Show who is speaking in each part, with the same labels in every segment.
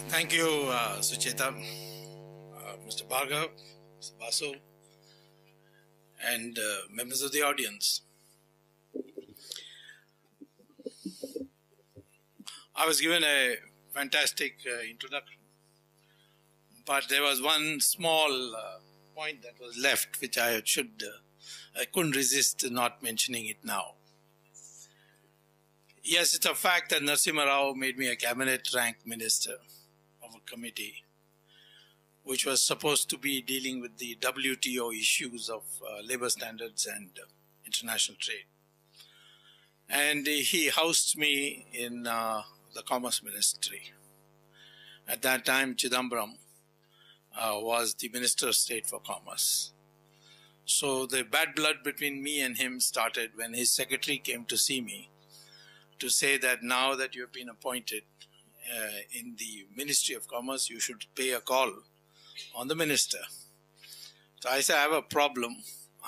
Speaker 1: Thank you, Sucheta, Mr. Bhargav, Mr. Basu, and members of the audience. I was given a fantastic introduction, but there was one small point that was left, which I couldn't resist not mentioning it now. Yes, it's a fact that Narasimha Rao made me a cabinet rank minister of a committee which was supposed to be dealing with the WTO issues of labor standards and international trade. And he housed me in the Commerce Ministry. At that time, Chidambaram was the Minister of State for Commerce. So the bad blood between me and him started when his secretary came to see me to say that now that you have been appointed in the Ministry of Commerce, you should pay a call on the minister. So I said, I have a problem.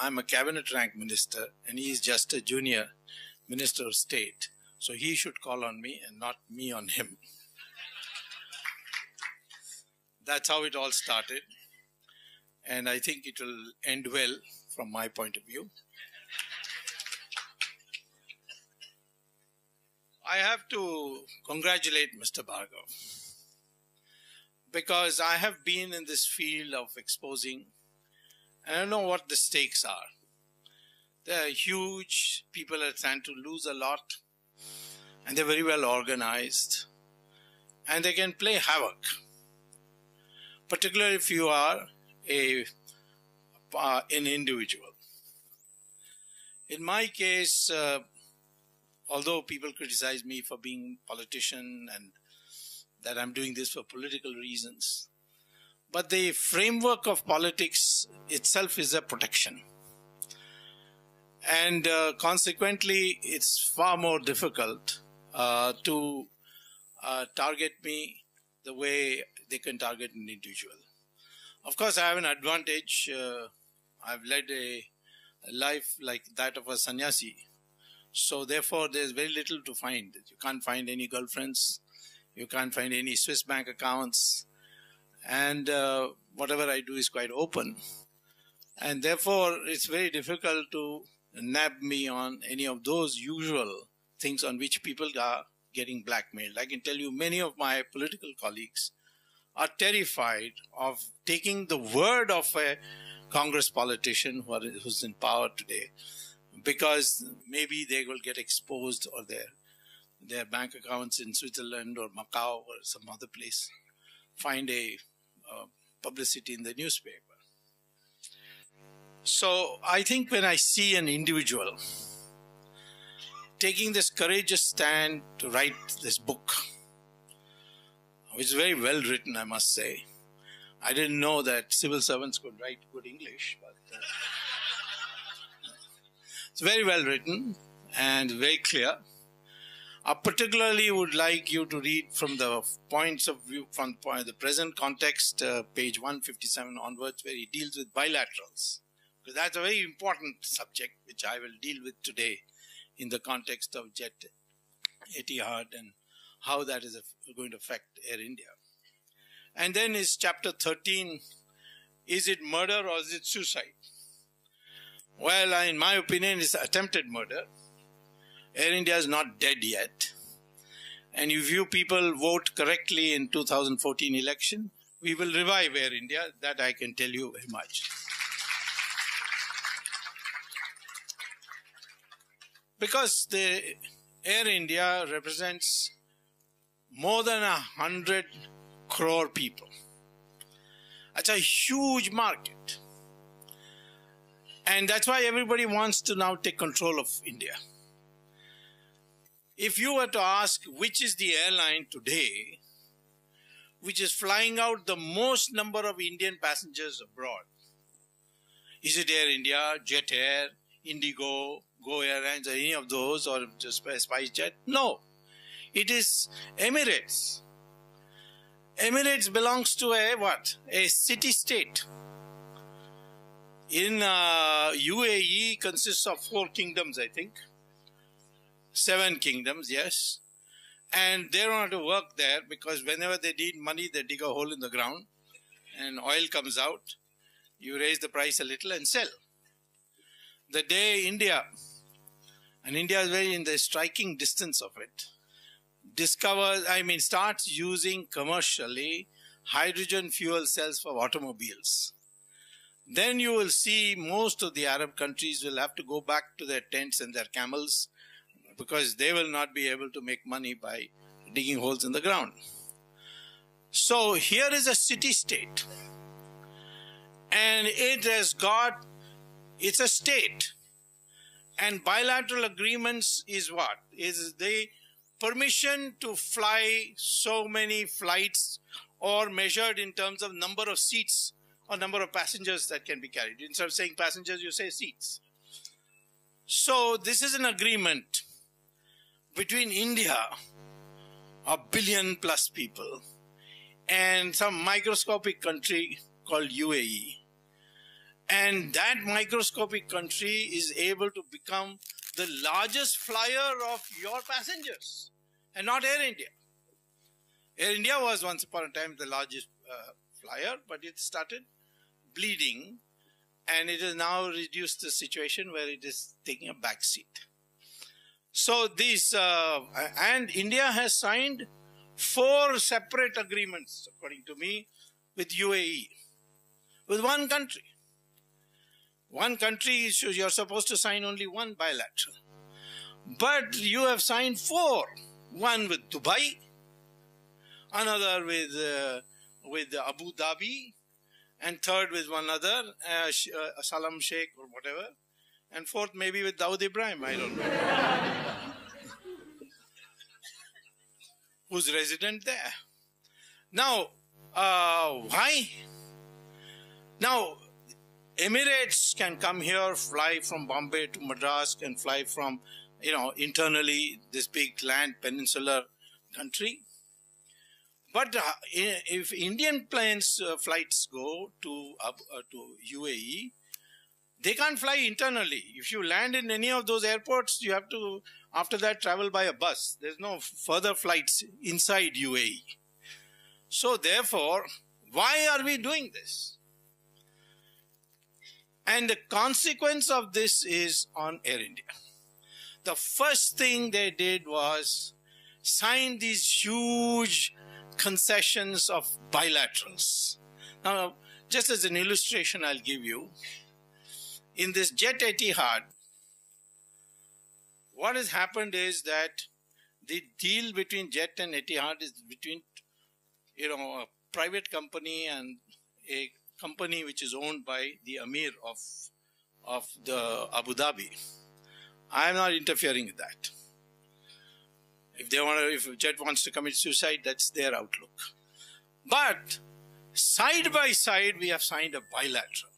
Speaker 1: I'm a cabinet rank minister and he is just a junior Minister of State. So he should call on me and not me on him. That's how it all started. And I think it will end well from my point of view. I have to congratulate Mr. Bhargav, because I have been in this field of exposing, and I know what the stakes are. They are huge, people are trying to lose a lot, and they're very well organized, and they can play havoc, particularly if you are an individual. In my case, although people criticize me for being a politician and that I'm doing this for political reasons, but the framework of politics itself is a protection. And consequently, it's far more difficult to target me the way they can target an individual. Of course, I have an advantage. I've led a life like that of a sannyasi. So therefore, there's very little to find. You can't find any girlfriends. You can't find any Swiss bank accounts. And whatever I do is quite open. And therefore, it's very difficult to nab me on any of those usual things on which people are getting blackmailed. I can tell you many of my political colleagues are terrified of taking the word of a Congress politician who's in power today, because maybe they will get exposed, or their bank accounts in Switzerland or Macau or some other place find a publicity in the newspaper. So I think when I see an individual taking this courageous stand to write this book, which is very well written, I must say. I didn't know that civil servants could write good English, but it's very well written and very clear. I particularly would like you to read from the points of view, from the present context, page 157 onwards, where he deals with bilaterals. Because that's a very important subject, which I will deal with today in the context of Jet Etihad and how that is going to affect Air India. And then is chapter 13, is it murder or is it suicide? Well, in my opinion, it's attempted murder. Air India is not dead yet. And if you people vote correctly in 2014 election, we will revive Air India. That I can tell you very much. Because the Air India represents more than 100 crore people. That's a huge market. And that's why everybody wants to now take control of India. If you were to ask which is the airline today which is flying out the most number of Indian passengers abroad, is it Air India, Jet Air, Indigo, Go Airlines, or any of those, or just SpiceJet? No. It is Emirates. Emirates belongs to a what? A city-state. In UAE consists of 4 kingdoms, I think. 7 kingdoms, yes. And they don't have to work there because whenever they need money, they dig a hole in the ground and oil comes out. You raise the price a little and sell. The day India, and India is very in the striking distance of it, starts using commercially hydrogen fuel cells for automobiles, then you will see most of the Arab countries will have to go back to their tents and their camels because they will not be able to make money by digging holes in the ground. So here is a city-state, and it's a state, and bilateral agreements is what? Is the permission to fly so many flights or measured in terms of number of seats or number of passengers that can be carried. Instead of saying passengers, you say seats. So this is an agreement between India, 1 billion plus people, and some microscopic country called UAE. And that microscopic country is able to become the largest flyer of your passengers, and not Air India. Air India was once upon a time the largest flyer, but it started bleeding, and it has now reduced the situation where it is taking a back seat. So these, and India has signed 4 separate agreements, according to me, with UAE, with one country. One country, you're supposed to sign only 1 bilateral. But you have signed 4. One with Dubai, another with Abu Dhabi, and third with one other, Salam Sheikh or whatever, and 4th maybe with Dawood Ibrahim, I don't know. Who's resident there. Now, why? Now, Emirates can come here, fly from Bombay to Madras, can fly from, internally this big land peninsular country. But if Indian flights go to UAE, they can't fly internally. If you land in any of those airports, you have to, after that, travel by a bus. There's no further flights inside UAE. So therefore, why are we doing this? And the consequence of this is on Air India. The first thing they did was sign these huge concessions of bilaterals. Now, just as an illustration I'll give you, in this Jet Etihad, what has happened is that the deal between Jet and Etihad is between, a private company and a company which is owned by the Amir of the Abu Dhabi. I am not interfering with that. If Jet wants to commit suicide, that's their outlook. But side by side, we have signed a bilateral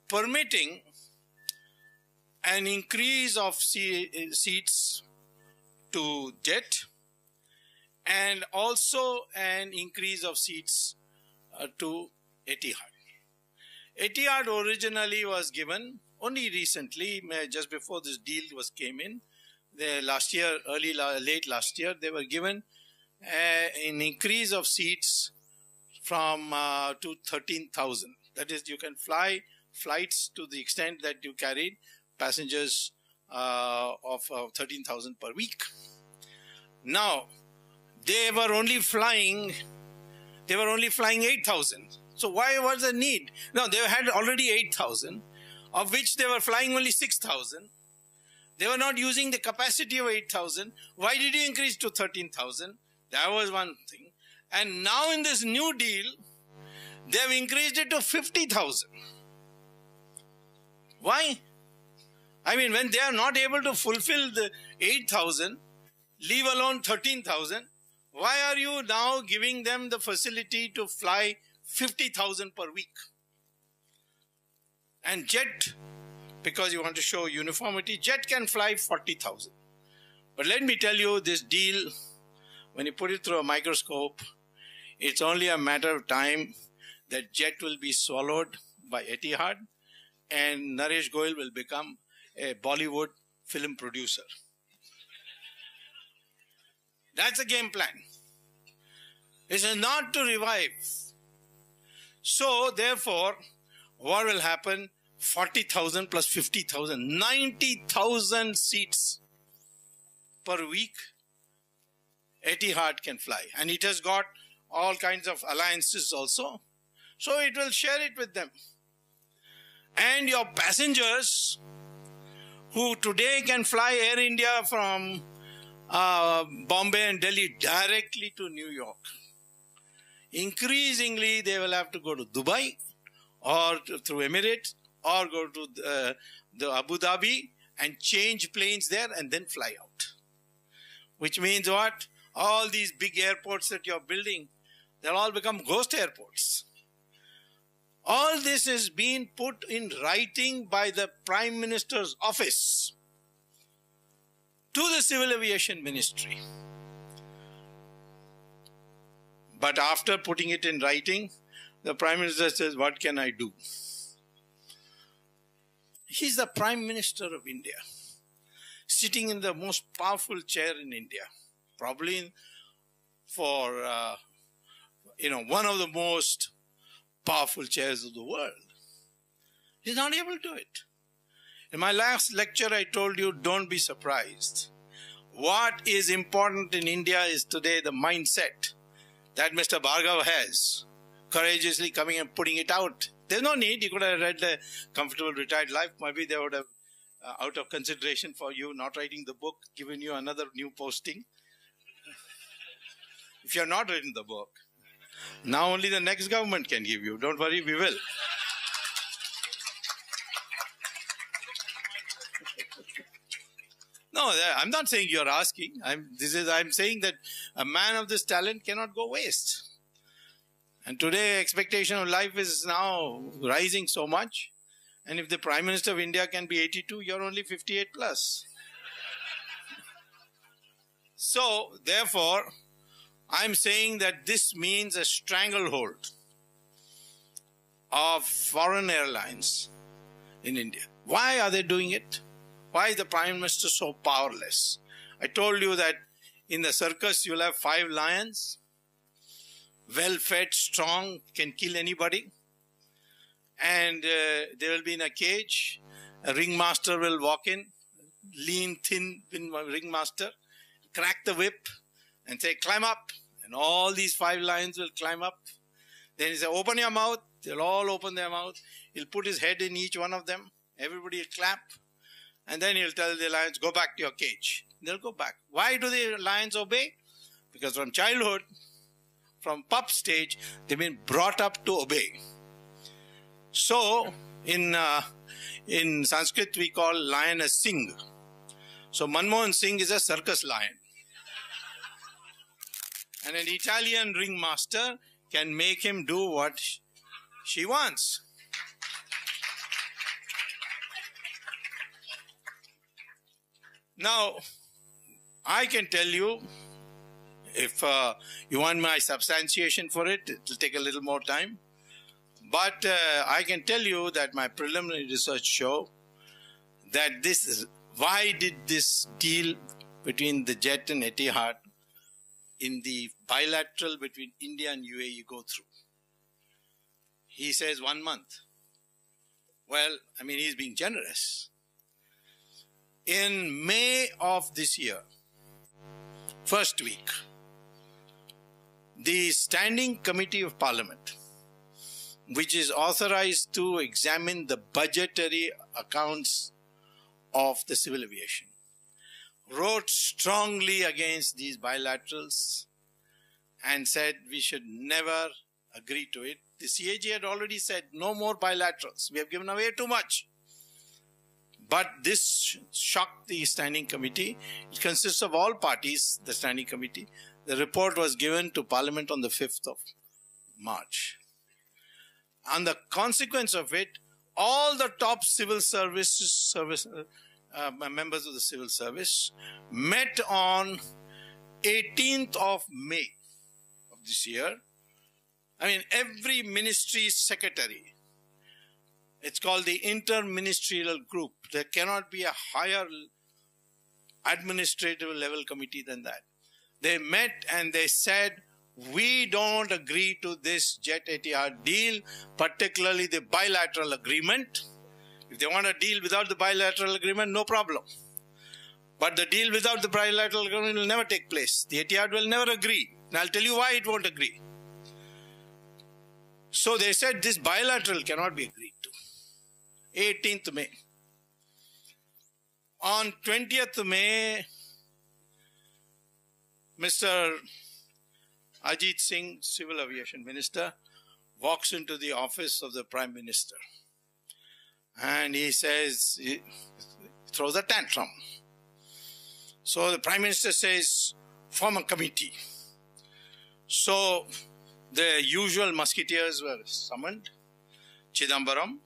Speaker 1: permitting an increase of seats to Jet and also an increase of seats to Etihad. Etihad originally was given only recently, just before this deal came in. Last year, late last year, they were given an increase of seats from to 13,000. That is, you can fly flights to the extent that you carried passengers of 13,000 per week. Now, they were only flying 8,000. So why was the need? No, they had already 8,000, of which they were flying only 6,000. They were not using the capacity of 8,000. Why did you increase to 13,000? That was one thing. And now in this new deal, they have increased it to 50,000. Why? I mean, when they are not able to fulfill the 8,000, leave alone 13,000, why are you now giving them the facility to fly 50,000 per week? And Jet, because you want to show uniformity, Jet can fly 40,000. But let me tell you, this deal, when you put it through a microscope, it's only a matter of time that Jet will be swallowed by Etihad, and Naresh Goyal will become a Bollywood film producer. That's the game plan. It is not to revive. So, therefore, what will happen? 40,000 plus 50,000, 90,000 seats per week, Etihad can fly. And it has got all kinds of alliances also. So it will share it with them. And your passengers who today can fly Air India from Bombay and Delhi directly to New York, increasingly they will have to go to Dubai or through Emirates or go to the Abu Dhabi and change planes there and then fly out. Which means what? All these big airports that you're building, they'll all become ghost airports. All this is being put in writing by the Prime Minister's office to the Civil Aviation Ministry. But after putting it in writing, the Prime Minister says, what can I do? He's the Prime Minister of India, sitting in the most powerful chair in India, probably for, one of the most powerful chairs of the world. He's not able to do it. In my last lecture, I told you, don't be surprised. What is important in India is today the mindset that Mr. Bhargav has, courageously coming and putting it out. There's no need. You could have read The Comfortable Retired Life. Maybe they would have, out of consideration for you not writing the book, given you another new posting. If you have not written the book, now only the next government can give you. Don't worry, we will. No, I'm not saying you're asking. I'm saying that a man of this talent cannot go waste. And today, expectation of life is now rising so much. And if the Prime Minister of India can be 82, you're only 58 plus. So, therefore, I'm saying that this means a stranglehold of foreign airlines in India. Why are they doing it? Why is the Prime Minister so powerless? I told you that in the circus you'll have 5 lions, well-fed, strong, can kill anybody. And they will be in a cage. A ringmaster will walk in, lean, thin ringmaster, crack the whip and say, climb up. And all these 5 lions will climb up. Then he say, open your mouth. They'll all open their mouth. He'll put his head in each one of them. Everybody will clap. And then he'll tell the lions, go back to your cage. They'll go back. Why do the lions obey? Because from childhood, from pup stage, they've been brought up to obey. So, in Sanskrit, we call lion a Singh. So, Manmohan Singh is a circus lion. And an Italian ringmaster can make him do what she wants. Now, I can tell you, if you want my substantiation for it, it will take a little more time. But I can tell you that my preliminary research show that this is, why did this deal between the jet and Etihad in the bilateral between India and UAE go through? He says 1 month. Well, I mean, he's being generous. In May of this year, first week, the Standing Committee of Parliament, which is authorized to examine the budgetary accounts of the civil aviation, wrote strongly against these bilaterals and said we should never agree to it. The CAG had already said no more bilaterals. We have given away too much. But this shocked the Standing Committee. It consists of all parties, the Standing Committee. The report was given to Parliament on the 5th of March. And the consequence of it, all the top civil services, members of the civil service met on 18th of May of this year. I mean, every ministry secretary It's called the interministerial group. There cannot be a higher administrative level committee than that. They met and they said, we don't agree to this Jet Etihad deal, particularly the bilateral agreement. If they want a deal without the bilateral agreement, no problem. But the deal without the bilateral agreement will never take place. The Etihad will never agree. And I'll tell you why it won't agree. So they said this bilateral cannot be agreed to. 18th May. On 20th May, Mr. Ajit Singh, Civil Aviation Minister, walks into the office of the Prime Minister. And he says, he throws a tantrum. So the Prime Minister says, form a committee. So the usual musketeers were summoned. Chidambaram,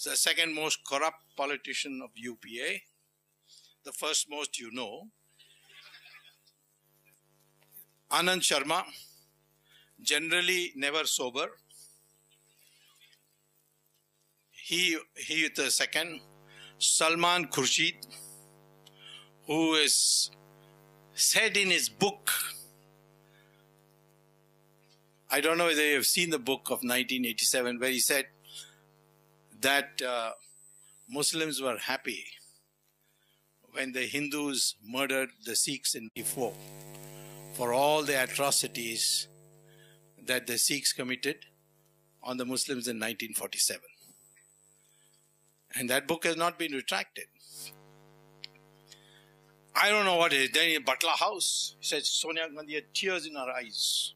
Speaker 1: the second most corrupt politician of UPA, the first most you know. Anand Sharma, generally never sober. He the second. Salman Khurshid, who is said in his book, I don't know whether you have seen the book of 1987, where he said that Muslims were happy when the Hindus murdered the Sikhs in 1984 for all the atrocities that the Sikhs committed on the Muslims in 1947. And that book has not been retracted. I don't know what it is. Then in Batla House, he said Sonia Gandhi had tears in her eyes.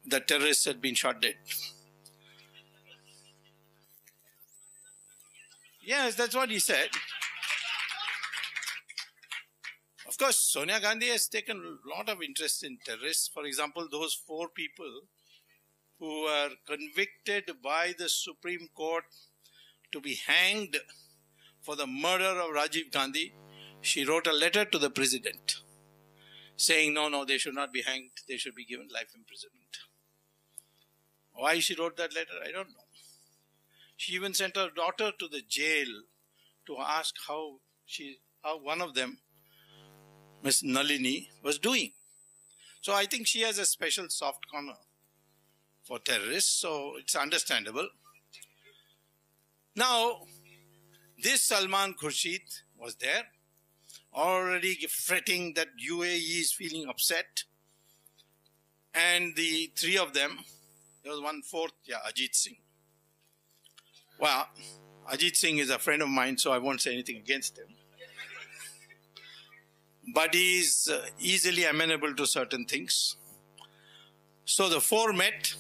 Speaker 1: The terrorists had been shot dead. Yes, that's what he said. Of course, Sonia Gandhi has taken a lot of interest in terrorists. For example, those 4 people who were convicted by the Supreme Court to be hanged for the murder of Rajiv Gandhi, she wrote a letter to the president saying, no, they should not be hanged, they should be given life imprisonment. Why she wrote that letter, I don't know. She even sent her daughter to the jail to ask how one of them, Miss Nalini, was doing. So I think she has a special soft corner for terrorists, so it's understandable. Now, this Salman Khurshid was there, already fretting that UAE is feeling upset. And the 3 of them, there was 1/4, Ajit Singh. Well, Ajit Singh is a friend of mine, so I won't say anything against him. But he is easily amenable to certain things. So the 4 met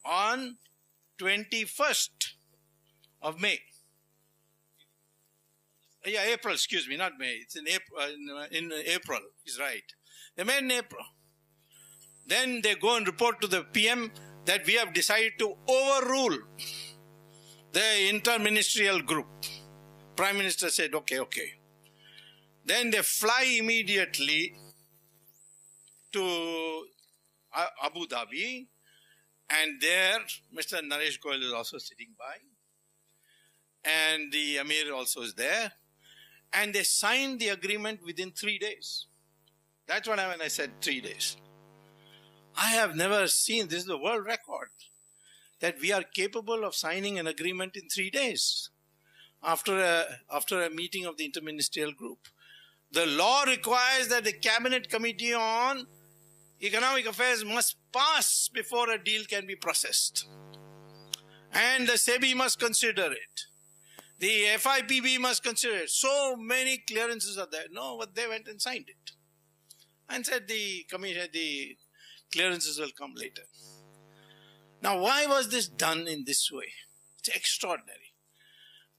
Speaker 1: on 21st of May. Yeah, April, excuse me, not May. It's in April, he's right. They met in April. Then they go and report to the PM that we have decided to overrule the interministerial group. Prime Minister said, okay. Then they fly immediately to Abu Dhabi, and there Mr. Naresh Goyal is also sitting by, and the Amir also is there, and they signed the agreement within 3 days. That's what I mean when I said 3 days. I have never seen, this is the world record, that we are capable of signing an agreement in 3 days after a meeting of the interministerial group. The law requires that the Cabinet Committee on Economic Affairs must pass before a deal can be processed. And the SEBI must consider it. The FIPB must consider it. So many clearances are there. No, but they went and signed it. And said the clearances will come later. Now, why was this done in this way? It's extraordinary.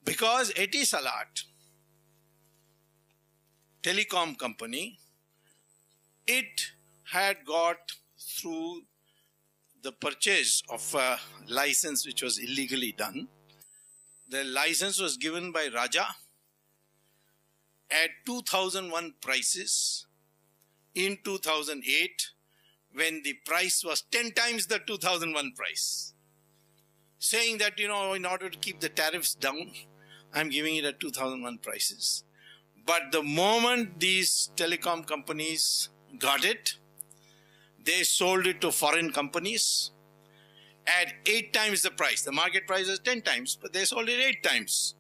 Speaker 1: Because Etisalat, telecom company, it had got through the purchase of a license which was illegally done. The license was given by Raja at 2001 prices in 2008, when the price was 10 times the 2001 price. saying that, in order to keep the tariffs down, I'm giving it at 2001 prices. But the moment these telecom companies got it, they sold it to foreign companies at 8 times the price. The market price is 10 times, but they sold it 8 times.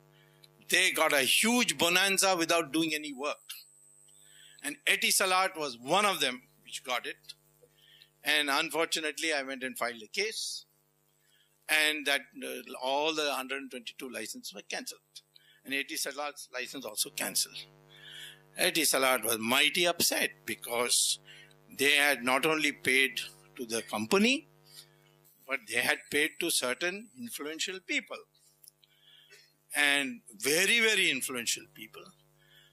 Speaker 1: They got a huge bonanza without doing any work. And Etisalat was one of them which got it. And unfortunately, I went and filed a case. And that all the 122 licenses were cancelled. And Etisalat's license also cancelled. Etisalat was mighty upset because they had not only paid to the company, but they had paid to certain influential people. And very, very influential people.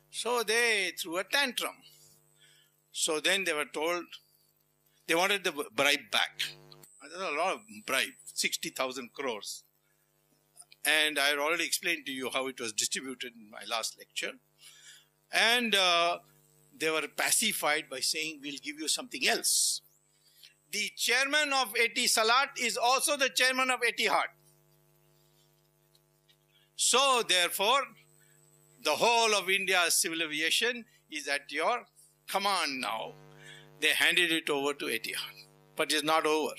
Speaker 1: So they threw a tantrum. So then they were told they wanted the bribe back. There's a lot of bribe, 60,000 crores. And I had already explained to you how it was distributed in my last lecture. And they were pacified by saying, we'll give you something else. The chairman of Etisalat is also the chairman of Etihad. So therefore, the whole of India's civil aviation is at your command now. They handed it over to Etihad. But it's not over.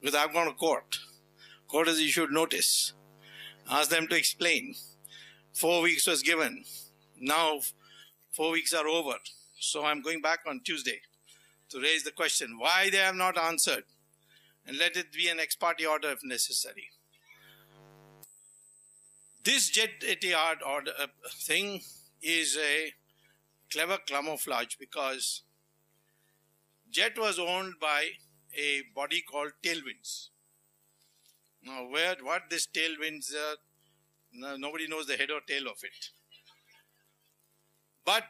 Speaker 1: Because I've gone to court. Court has issued notice. Asked them to explain. 4 weeks was given. Now 4 weeks are over. So I'm going back on Tuesday to raise the question why they have not answered. And let it be an ex parte order if necessary. This Jet Etihad order thing is a clever camouflage because Jet was owned by a body called Tailwinds. Now, what this Tailwinds, nobody knows the head or tail of it. But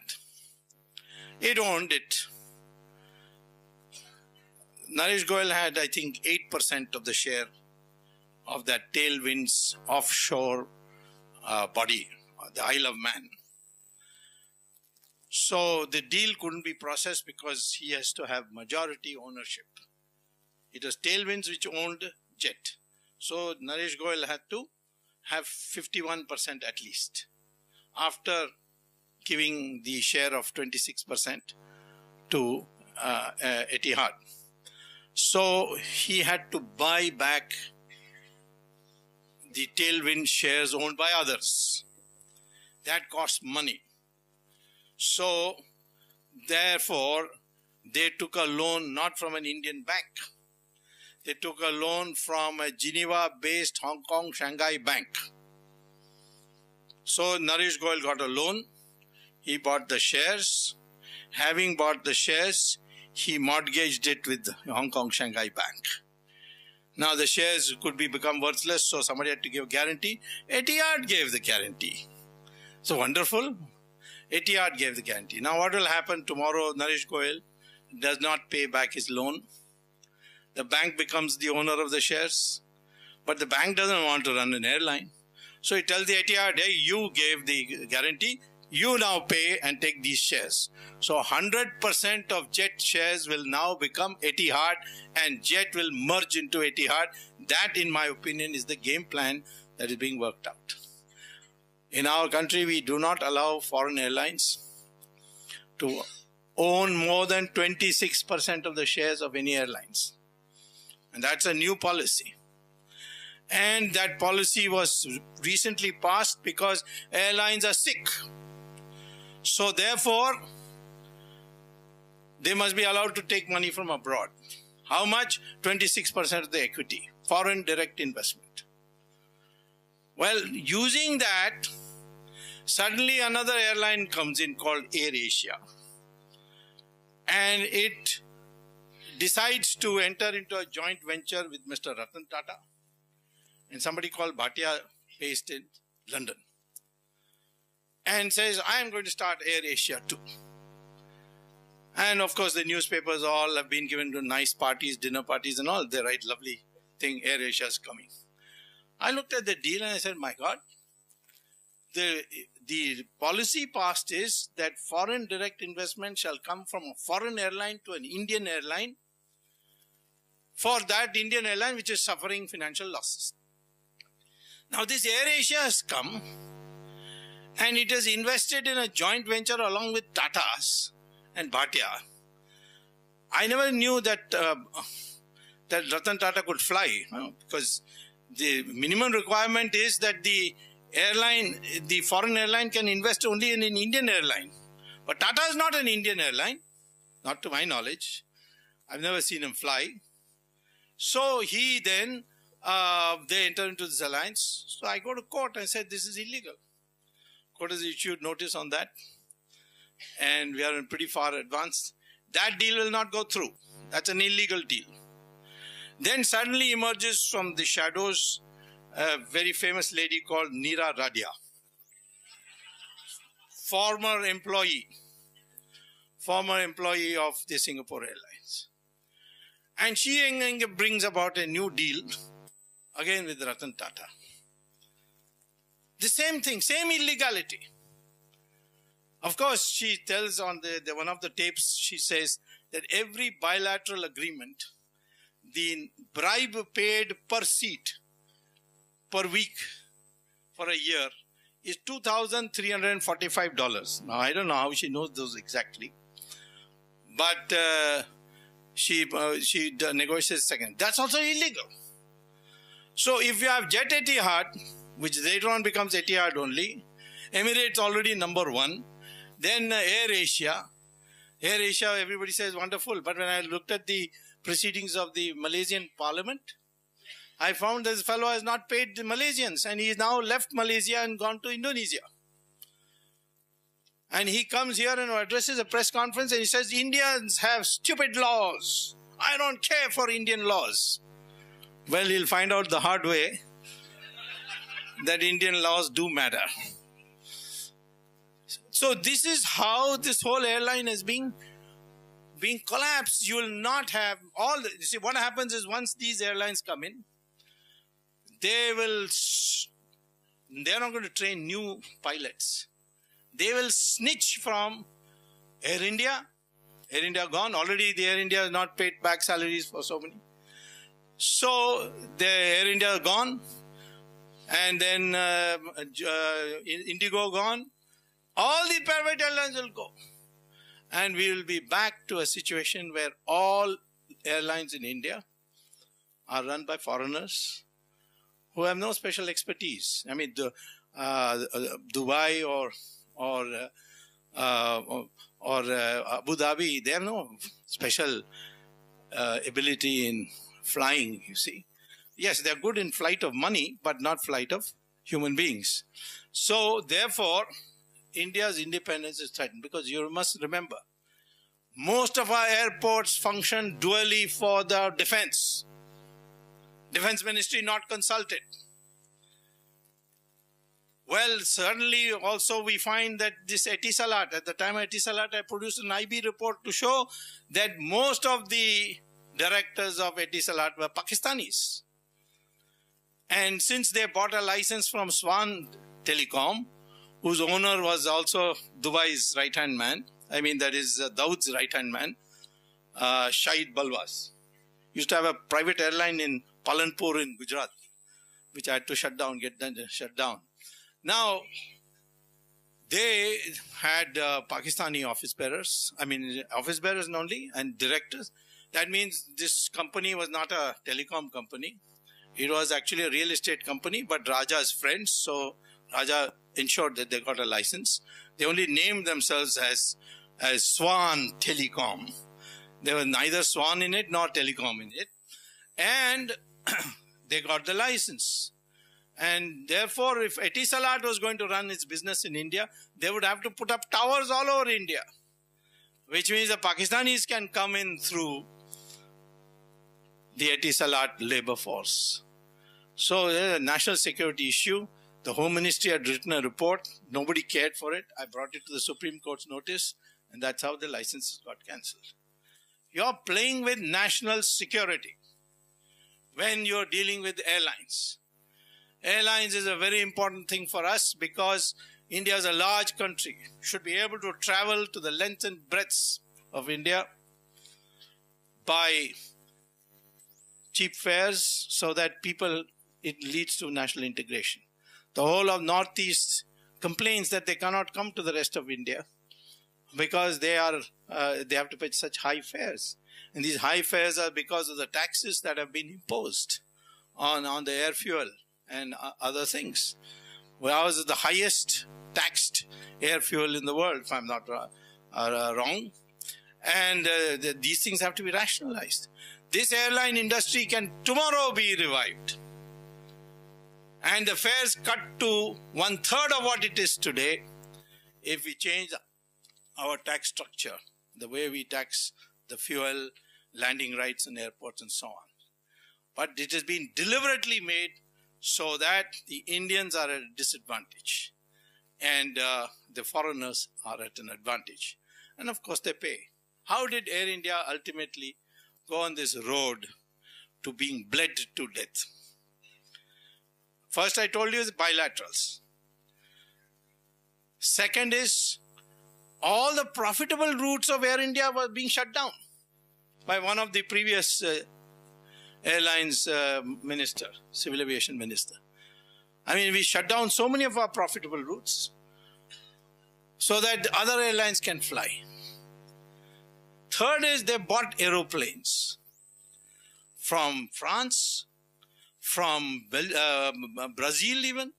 Speaker 1: it owned it. Naresh Goyal had, I think, 8% of the share of that Tailwinds offshore body, the Isle of Man. So the deal couldn't be processed because he has to have majority ownership. It was Tailwinds which owned Jet. So Naresh Goyal had to have 51% at least after giving the share of 26% to Etihad. So he had to buy back the Tailwind shares owned by others. That cost money. So therefore, they took a loan not from an Indian bank. They took a loan from a Geneva-based Hong Kong Shanghai bank. So Naresh Goyal got a loan. He bought the shares. Having bought the shares, he mortgaged it with the Hong Kong Shanghai bank. Now the shares could become worthless, so somebody had to give a guarantee. Etihad gave the guarantee. So wonderful. Etihad gave the guarantee. Now what will happen tomorrow? Naresh Goyal does not pay back his loan. The bank becomes the owner of the shares. But the bank doesn't want to run an airline. So he tells the Etihad, hey, you gave the guarantee. You now pay and take these shares. So 100% of Jet shares will now become Etihad and Jet will merge into Etihad. That, in my opinion, is the game plan that is being worked out. In our country, we do not allow foreign airlines to own more than 26% of the shares of any airlines. And that's a new policy. And that policy was recently passed because airlines are sick. So therefore, they must be allowed to take money from abroad. How much? 26% of the equity. Foreign direct investment. Well, using that, suddenly another airline comes in called Air Asia. And it decides to enter into a joint venture with Mr. Ratan Tata and somebody called Bhatia based in London. And says, I am going to start Air Asia too. And of course, the newspapers all have been given to nice parties, dinner parties and all. They write lovely thing, Air Asia is coming. I looked at the deal and I said, my God, the policy passed is that foreign direct investment shall come from a foreign airline to an Indian airline for that Indian airline which is suffering financial losses. Now this AirAsia has come and it has invested in a joint venture along with Tata's and Bhatia. I never knew that that Ratan Tata could fly, because the minimum requirement is that the airline, the foreign airline, can invest only in an Indian airline. But Tata is not an Indian airline, not to my knowledge. I've never seen him fly. So he then, they enter into this alliance. So I go to court and said, this is illegal. Court has issued notice on that. And we are in pretty far advanced. That deal will not go through. That's an illegal deal. Then suddenly emerges from the shadows a very famous lady called Neera Radia, former employee of the Singapore Airlines. And she brings about a new deal, again with Ratan Tata. The same thing, same illegality. Of course, she tells on the one of the tapes, she says that every bilateral agreement, the bribe paid per seat, per week, for a year, is $2,345. Now, I don't know how she knows those exactly. But she negotiates second. That's also illegal. So if you have Jet Etihad, which later on becomes Etihad only, Emirates already number one, then AirAsia. AirAsia, everybody says wonderful. But when I looked at the proceedings of the Malaysian parliament, I found this fellow has not paid the Malaysians, and he has now left Malaysia and gone to Indonesia. And he comes here and addresses a press conference and he says, Indians have stupid laws. I don't care for Indian laws. Well, he'll find out the hard way that Indian laws do matter. So this is how this whole airline is being collapsed. You will not have all the, you see, what happens is once these airlines come in, they're not going to train new pilots. They will snitch from Air India. Air India gone. Already the Air India has not paid back salaries for so many. So the Air India gone. And then Indigo gone. All the private airlines will go. And we will be back to a situation where all airlines in India are run by foreigners who have no special expertise. I mean, Dubai or Abu Dhabi, they have no special ability in flying, you see. Yes, they're good in flight of money, but not flight of human beings. So, therefore, India's independence is threatened, because you must remember, most of our airports function dually for the defense. Defense Ministry not consulted. Well, certainly also we find that this Etisalat, at the time of Etisalat, I produced an IB report to show that most of the directors of Etisalat were Pakistanis. And since they bought a license from Swan Telecom, whose owner was also Dubai's right-hand man, I mean that is Daud's right-hand man, Shahid Balwas, used to have a private airline in Palanpur in Gujarat, which I had to shut down, shut down. Now, they had Pakistani office bearers, office bearers only, and directors. That means this company was not a telecom company. It was actually a real estate company, but Raja's friends, so Raja ensured that they got a license. They only named themselves as Swan Telecom. There was neither Swan in it nor Telecom in it. And they got the license. And therefore, if Etisalat was going to run its business in India, they would have to put up towers all over India, which means the Pakistanis can come in through the Etisalat labor force. So there's a national security issue. The Home Ministry had written a report. Nobody cared for it. I brought it to the Supreme Court's notice, and that's how the licenses got cancelled. You're playing with national security when you're dealing with airlines. Airlines is a very important thing for us because India is a large country. Should be able to travel to the length and breadth of India by cheap fares so that people it leads to national integration. The whole of Northeast complains that they cannot come to the rest of India because they have to pay such high fares. And these high fares are because of the taxes that have been imposed on the air fuel and other things. Ours is the highest taxed air fuel in the world, if I'm not wrong. And these things have to be rationalized. This airline industry can tomorrow be revived. And the fares cut to 1/3 of what it is today if we change our tax structure, the way we tax the fuel, landing rights in airports and so on. But it has been deliberately made so that the Indians are at a disadvantage and the foreigners are at an advantage. And of course they pay. How did Air India ultimately go on this road to being bled to death? First, I told you is bilaterals. Second is all the profitable routes of Air India were being shut down by one of the previous airlines minister, civil aviation minister. I mean, we shut down so many of our profitable routes so that other airlines can fly. Third is they bought aeroplanes from France, from Brazil even,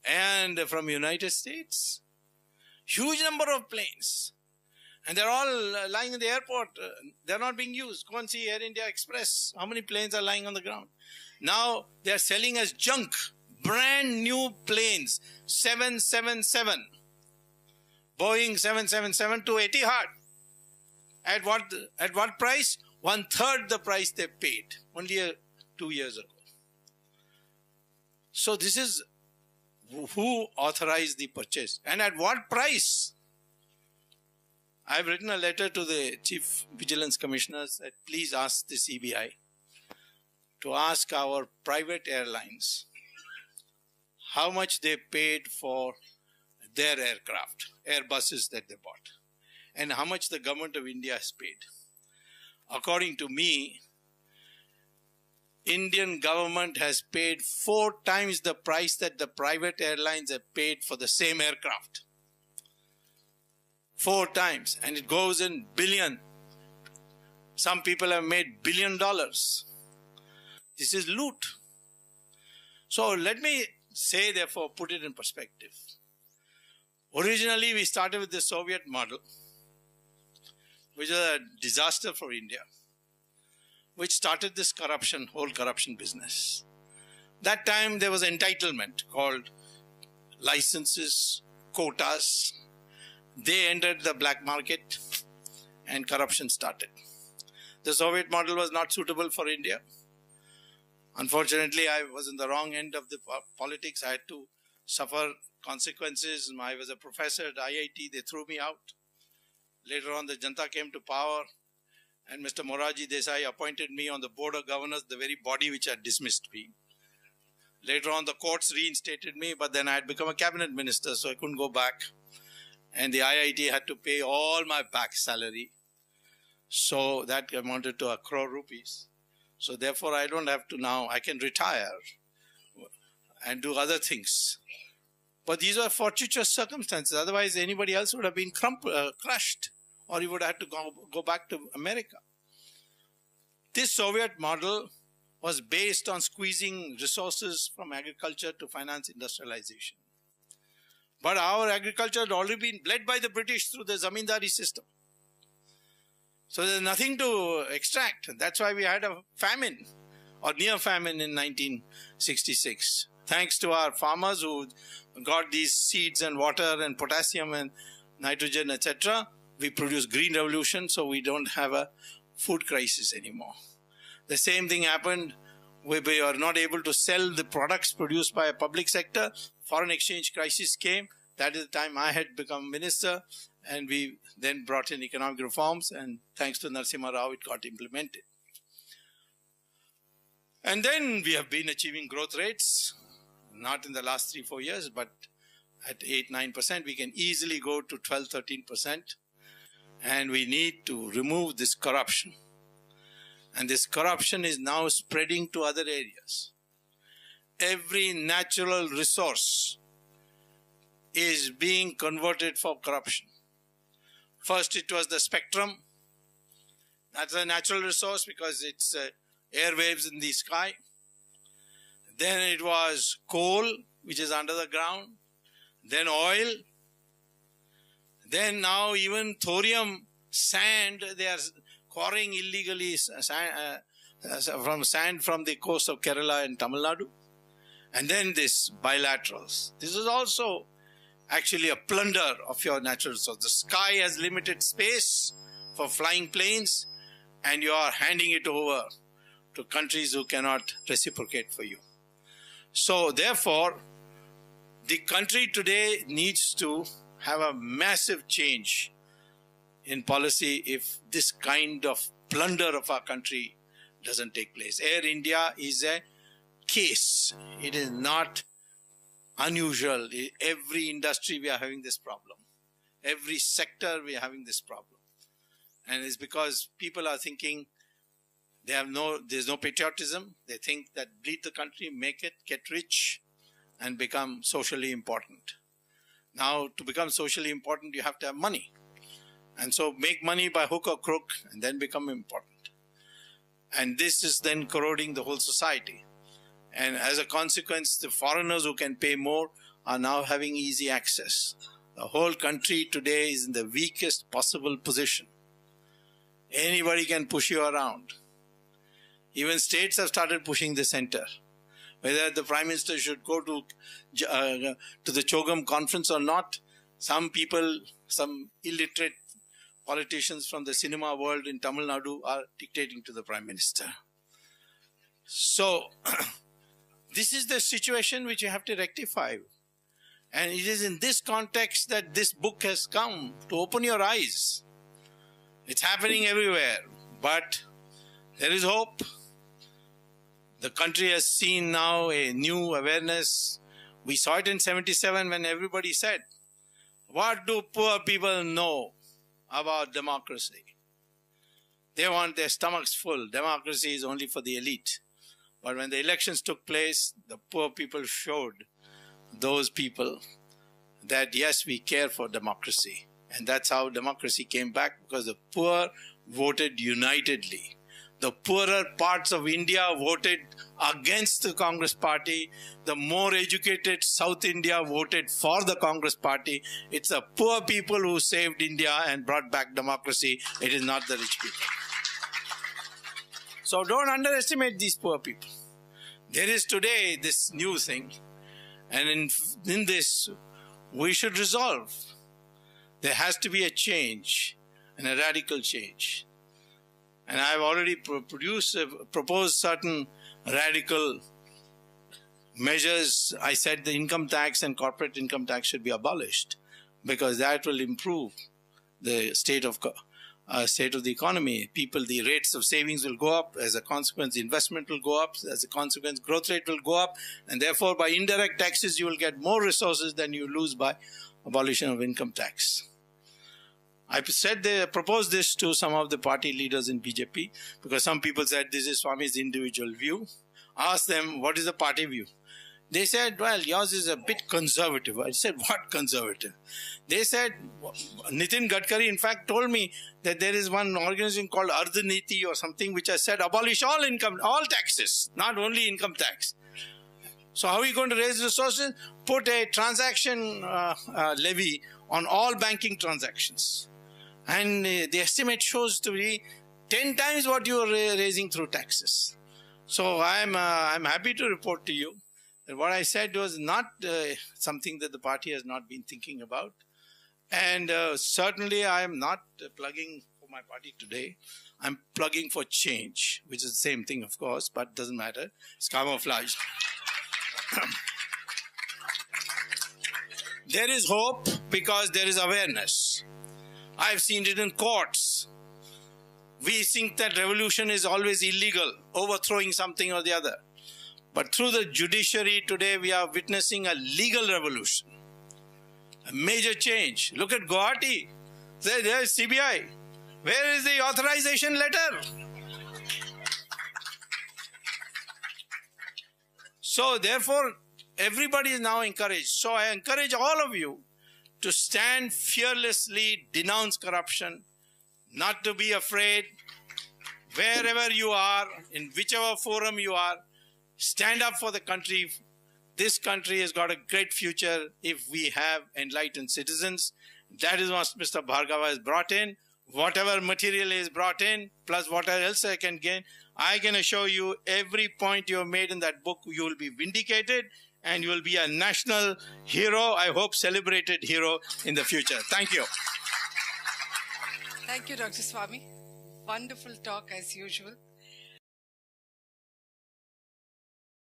Speaker 1: and from United States. Huge number of planes. And they're all lying in the airport. They're not being used. Go and see Air India Express. How many planes are lying on the ground? Now they're selling as junk. Brand new planes. 777. Boeing 777 to Etihad. At what price? 1/3 the price they paid only 2 years ago. So this is who authorized the purchase and at what price? I've written a letter to the Chief Vigilance Commissioners that please ask the CBI to ask our private airlines how much they paid for their aircraft, Airbuses that they bought, and how much the government of India has paid. According to me, Indian government has paid 4 times the price that the private airlines have paid for the same aircraft. 4 times, and it goes in billion. Some people have made $1 billion. This is loot. So let me say, therefore, put it in perspective. Originally, we started with the Soviet model, which is a disaster for India, which started this corruption, whole corruption business. That time there was entitlement called licenses, quotas. They entered the black market and corruption started. The Soviet model was not suitable for India. Unfortunately, I was in the wrong end of the politics. I had to suffer consequences. I was a professor at IIT. They threw me out. Later on, the Janta came to power. And Mr. Moraji Desai appointed me on the board of governors, the very body which had dismissed me. Later on, the courts reinstated me, but then I had become a cabinet minister, so I couldn't go back. And the IIT had to pay all my back salary. So that amounted to 1 crore rupees. So therefore, I don't have to now, I can retire and do other things. But these are fortuitous circumstances. Otherwise, anybody else would have been crushed. Or he would have had to go back to America. This Soviet model was based on squeezing resources from agriculture to finance industrialization. But our agriculture had already been bled by the British through the zamindari system. So there's nothing to extract. That's why we had a famine or near famine in 1966. Thanks to our farmers who got these seeds and water and potassium and nitrogen, etc., we produce green revolution, so we don't have a food crisis anymore. The same thing happened. We are not able to sell the products produced by a public sector. Foreign exchange crisis came. That is the time I had become minister, and we then brought in economic reforms, and thanks to Narasimha Rao, it got implemented. And then we have been achieving growth rates, not in the last 3-4 years, but at 8-9%. We can easily go to 12-13%. And we need to remove this corruption. And this corruption is now spreading to other areas. every natural resource is being converted for corruption. First it was the spectrum. That's a natural resource because it's airwaves in the sky. Then it was coal, which is under the ground. Then oil. Then now even thorium, sand, they are quarrying illegally sand from the coast of Kerala and Tamil Nadu. And then this bilaterals. This is also actually a plunder of your natural resource. The sky has limited space for flying planes, and you are handing it over to countries who cannot reciprocate for you. So therefore, the country today needs to have a massive change in policy if this kind of plunder of our country doesn't take place. Air India is a case. It is not unusual. Every industry we are having this problem. Every sector we are having this problem. And it's because people are thinking there's no patriotism. They think that bleed the country, make it, get rich, and become socially important. Now, to become socially important, you have to have money. And so make money by hook or crook and then become important. And this is then corroding the whole society. And as a consequence, the foreigners who can pay more are now having easy access. The whole country today is in the weakest possible position. Anybody can push you around. Even states have started pushing the center. Whether the Prime Minister should go to the Chogam conference or not, some people, some illiterate politicians from the cinema world in Tamil Nadu are dictating to the Prime Minister. So, this is the situation which you have to rectify. And it is in this context that this book has come to open your eyes. It's happening everywhere, but there is hope. The country has seen now a new awareness. We saw it in 77 when everybody said, what do poor people know about democracy? They want their stomachs full. Democracy is only for the elite. But when the elections took place, the poor people showed those people that yes, we care for democracy. And that's how democracy came back, because the poor voted unitedly. The poorer parts of India voted against the Congress party. The more educated South India voted for the Congress party. It's the poor people who saved India and brought back democracy. It is not the rich people. So don't underestimate these poor people. There is today this new thing. And in this, we should resolve. There has to be a change, and a radical change. And I've already proposed certain radical measures. I said the income tax and corporate income tax should be abolished, because that will improve the state of the economy. The rates of savings will go up. As a consequence, investment will go up. As a consequence, growth rate will go up. And therefore, by indirect taxes, you will get more resources than you lose by abolition of income tax. I proposed this to some of the party leaders in BJP, because some people said this is Swami's individual view. Asked them, what is the party view? They said, well, yours is a bit conservative. I said, what conservative? They said, Nitin Gadkari in fact told me that there is one organization called Ardhaniti or something which has said abolish all taxes, not only income tax. So how are you going to raise resources? Put a transaction levy on all banking transactions. And the estimate shows to be 10 times what you are raising through taxes. So I'm happy to report to you that what I said was not something that the party has not been thinking about. And certainly I am not plugging for my party today. I'm plugging for change, which is the same thing, of course, but doesn't matter. It's camouflaged. There is hope because there is awareness. I've seen it in courts. We think that revolution is always illegal, overthrowing something or the other. But through the judiciary today, we are witnessing a legal revolution. A major change. Look at Guwahati. There's CBI. Where is the authorization letter? So therefore, everybody is now encouraged. So I encourage all of you to stand fearlessly, denounce corruption, not to be afraid. Wherever you are, in whichever forum you are, stand up for the country. This country has got a great future if we have enlightened citizens. That is what Mr. Bhargava has brought in. Whatever material is brought in, plus what else I can gain, I can assure you every point you have made in that book, you will be vindicated and you will be a national hero, I hope celebrated hero in the future. Thank you.
Speaker 2: Thank you, Dr. Swamy. Wonderful talk as usual.